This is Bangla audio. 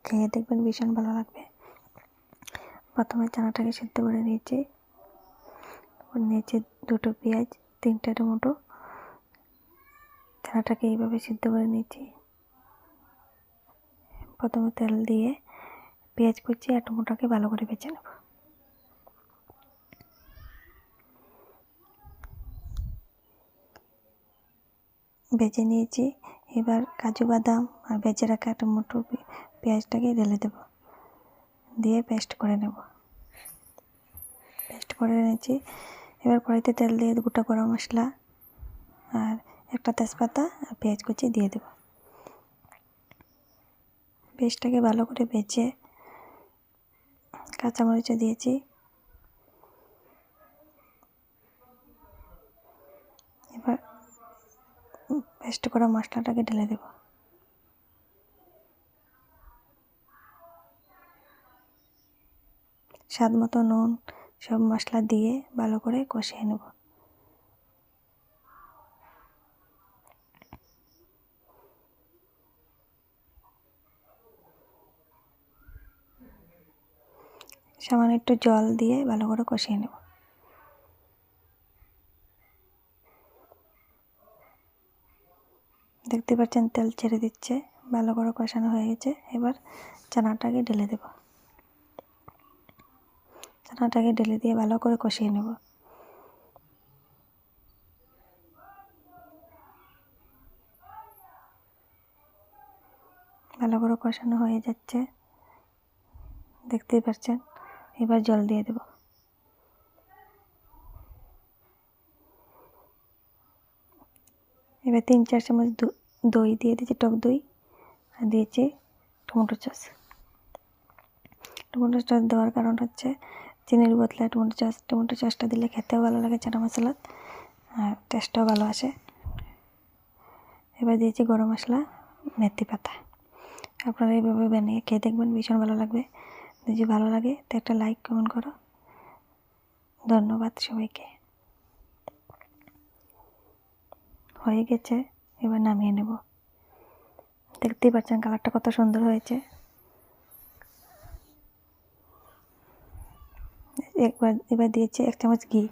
খেয়ে দেখবেন ভীষণ ভালো লাগবে। প্রথমে চানাটাকে সিদ্ধ করে নিয়েছি, নিয়েছি 2টো পেঁয়াজ, 3টে টমেটো। চানাটাকে এইভাবে সিদ্ধ করে নিয়েছি। প্রথমে তেল দিয়ে পেঁয়াজ কুচি আর টমেটোকে ভালো করে ভেজে নেব। ভেজে নিয়েছি। এবার কাজু বাদাম আর ভেজে রাখা টমেটো পেঁয়াজটাকে ঢেলে দেব, দিয়ে পেস্ট করে নেব। পেস্ট করে নিয়েছি। এবার কড়াইতে তেল দিয়ে গোটা গরম মশলা আর একটা তেজপাতা আর পেঁয়াজ কুচি দিয়ে দেব। পেস্টটাকে ভালো করে ভেজে কাঁচামরিচও দিয়েছি। এবার পেস্ট করা মশলাটাকে ঢেলে দেব। স্বাদ মতো নুন, সব মশলা দিয়ে ভালো করে কষিয়ে নেব। সামান্য একটু জল দিয়ে ভালো করে কষিয়ে নেব। দেখতে পাচ্ছেন তেল ছেড়ে দিচ্ছে, ভালো করে কষানো হয়ে গেছে। এবার চানাটাকে ঢেলে দেব। চানাটাকে ঢেলে দিয়ে ভালো করে কষিয়ে নেব। ভালো করে কষানো হয়ে যাচ্ছে, দেখতেই পাচ্ছেন। এবার জল দিয়ে দেব। এবার 3-4 চামচ দই দিয়ে দিয়েছি, টক দই, আর দিয়েছি টমেটো সস। টমেটো সস দেওয়ার কারণ হচ্ছে চিনির বদলে টমেটো সসটা দিলে খেতেও ভালো লাগে চানা মশলা, আর টেস্টটাও ভালো আসে। এবার দিয়েছি গরম মশলা, মেথি পাতা। আপনারা এইভাবে বানিয়ে খেয়ে দেখবেন, ভীষণ ভালো লাগবে। যদি ভালো লাগে তো একটা লাইক কমেন্ট করো। ধন্যবাদ সবাইকে। হয়ে গেছে, এবার নামিয়ে নেব। দেখতেই পাচ্ছেন কালারটা কত সুন্দর হয়েছে। এবার দিয়েছি 1 চামচ ঘি।